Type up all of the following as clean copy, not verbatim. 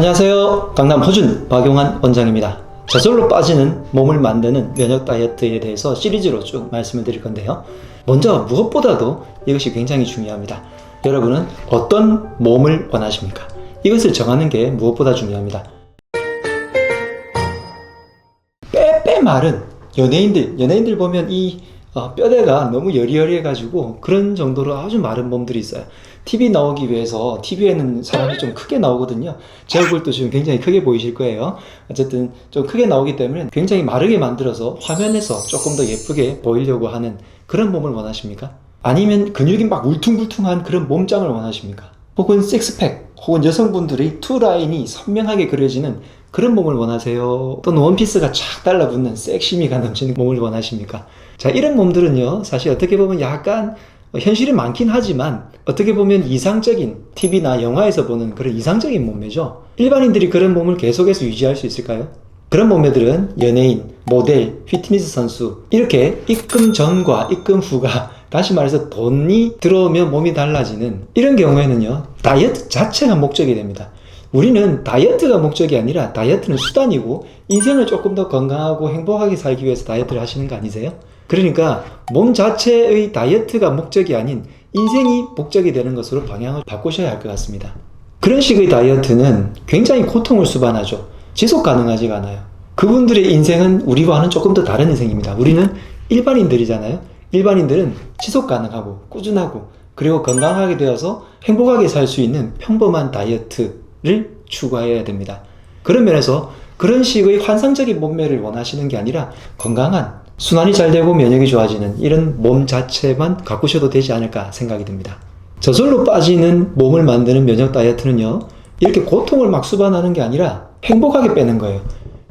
안녕하세요. 강남 허준 박용환 원장입니다. 저절로 빠지는 몸을 만드는 면역 다이어트에 대해서 시리즈로 쭉 말씀을 드릴 건데요. 먼저 무엇보다도 이것이 굉장히 중요합니다. 여러분은 어떤 몸을 원하십니까? 이것을 정하는 게 무엇보다 중요합니다. 빼빼 마른 연예인들 보면 이 뼈대가 너무 여리여리해가지고 그런 정도로 아주 마른 몸들이 있어요. TV 나오기 위해서 TV에는 사람이 좀 크게 나오거든요. 제 얼굴도 지금 굉장히 크게 보이실 거예요. 어쨌든 좀 크게 나오기 때문에 굉장히 마르게 만들어서 화면에서 조금 더 예쁘게 보이려고 하는 그런 몸을 원하십니까? 아니면 근육이 막 울퉁불퉁한 그런 몸짱을 원하십니까? 혹은 식스팩, 혹은 여성분들이 투라인이 선명하게 그려지는 그런 몸을 원하세요? 또는 원피스가 쫙 달라붙는 섹시미가 넘치는 몸을 원하십니까? 자, 이런 몸들은요, 사실 어떻게 보면 약간 현실이 많긴 하지만 어떻게 보면 이상적인 TV나 영화에서 보는 그런 이상적인 몸매죠. 일반인들이 그런 몸을 계속해서 유지할 수 있을까요? 그런 몸매들은 연예인, 모델, 피트니스 선수 이렇게 입금 전과 입금 후가 다시 말해서 돈이 들어오면 몸이 달라지는 이런 경우에는요, 다이어트 자체가 목적이 됩니다. 우리는 다이어트가 목적이 아니라 다이어트는 수단이고 인생을 조금 더 건강하고 행복하게 살기 위해서 다이어트를 하시는 거 아니세요? 그러니까 몸 자체의 다이어트가 목적이 아닌 인생이 목적이 되는 것으로 방향을 바꾸셔야 할 것 같습니다. 그런 식의 다이어트는 굉장히 고통을 수반하죠. 지속 가능하지가 않아요. 그분들의 인생은 우리와는 조금 더 다른 인생입니다. 우리는 일반인들이잖아요. 일반인들은 지속 가능하고 꾸준하고 그리고 건강하게 되어서 행복하게 살 수 있는 평범한 다이어트를 추구해야 됩니다. 그런 면에서 그런 식의 환상적인 몸매를 원하시는 게 아니라 건강한 순환이 잘 되고 면역이 좋아지는 이런 몸 자체만 가꾸셔도 되지 않을까 생각이 듭니다. 저절로 빠지는 몸을 만드는 면역 다이어트는요, 이렇게 고통을 막 수반하는 게 아니라 행복하게 빼는 거예요.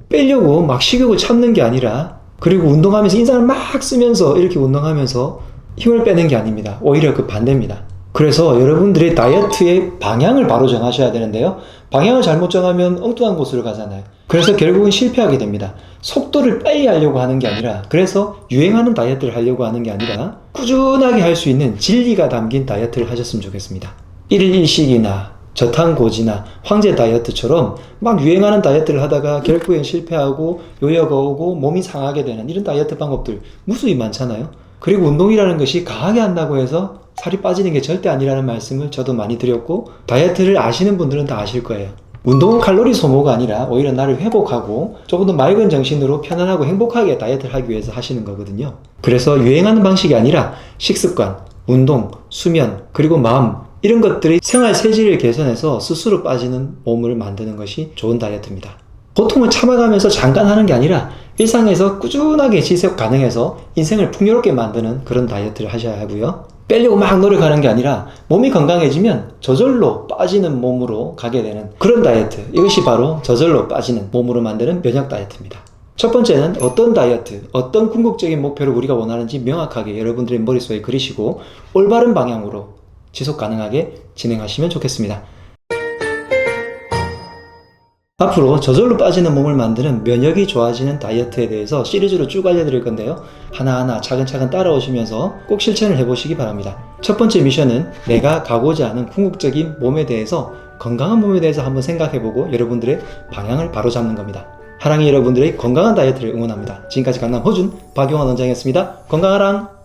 빼려고 막 식욕을 참는 게 아니라, 그리고 운동하면서 인상을 막 쓰면서 이렇게 운동하면서 힘을 빼는 게 아닙니다. 오히려 그 반대입니다. 그래서 여러분들의 다이어트의 방향을 바로 정하셔야 되는데요, 방향을 잘못 정하면 엉뚱한 곳으로 가잖아요. 그래서 결국은 실패하게 됩니다. 속도를 빨리 하려고 하는 게 아니라, 그래서 유행하는 다이어트를 하려고 하는 게 아니라 꾸준하게 할 수 있는 진리가 담긴 다이어트를 하셨으면 좋겠습니다. 1일 1식이나 저탄고지나 황제 다이어트처럼 막 유행하는 다이어트를 하다가 결국엔 실패하고 요요가 오고 몸이 상하게 되는 이런 다이어트 방법들 무수히 많잖아요. 그리고 운동이라는 것이 강하게 한다고 해서 살이 빠지는 게 절대 아니라는 말씀을 저도 많이 드렸고, 다이어트를 아시는 분들은 다 아실 거예요. 운동은 칼로리 소모가 아니라 오히려 나를 회복하고 조금 더 맑은 정신으로 편안하고 행복하게 다이어트를 하기 위해서 하시는 거거든요. 그래서 유행하는 방식이 아니라 식습관, 운동, 수면, 그리고 마음 이런 것들이 생활 체질을 개선해서 스스로 빠지는 몸을 만드는 것이 좋은 다이어트입니다. 고통을 참아가면서 잠깐 하는 게 아니라 일상에서 꾸준하게 지속 가능해서 인생을 풍요롭게 만드는 그런 다이어트를 하셔야 하고요. 빼려고 막 노력하는 게 아니라 몸이 건강해지면 저절로 빠지는 몸으로 가게 되는 그런 다이어트, 이것이 바로 저절로 빠지는 몸으로 만드는 면역 다이어트입니다. 첫 번째는 어떤 다이어트, 어떤 궁극적인 목표를 우리가 원하는지 명확하게 여러분들의 머릿속에 그리시고 올바른 방향으로 지속 가능하게 진행하시면 좋겠습니다. 앞으로 저절로 빠지는 몸을 만드는 면역이 좋아지는 다이어트에 대해서 시리즈로 쭉 알려드릴 건데요, 하나하나 차근차근 따라오시면서 꼭 실천을 해보시기 바랍니다. 첫 번째 미션은 내가 가고자 하는 궁극적인 몸에 대해서, 건강한 몸에 대해서 한번 생각해보고 여러분들의 방향을 바로잡는 겁니다. 하랑이 여러분들의 건강한 다이어트를 응원합니다. 지금까지 강남 허준 박용환 원장이었습니다. 건강하랑!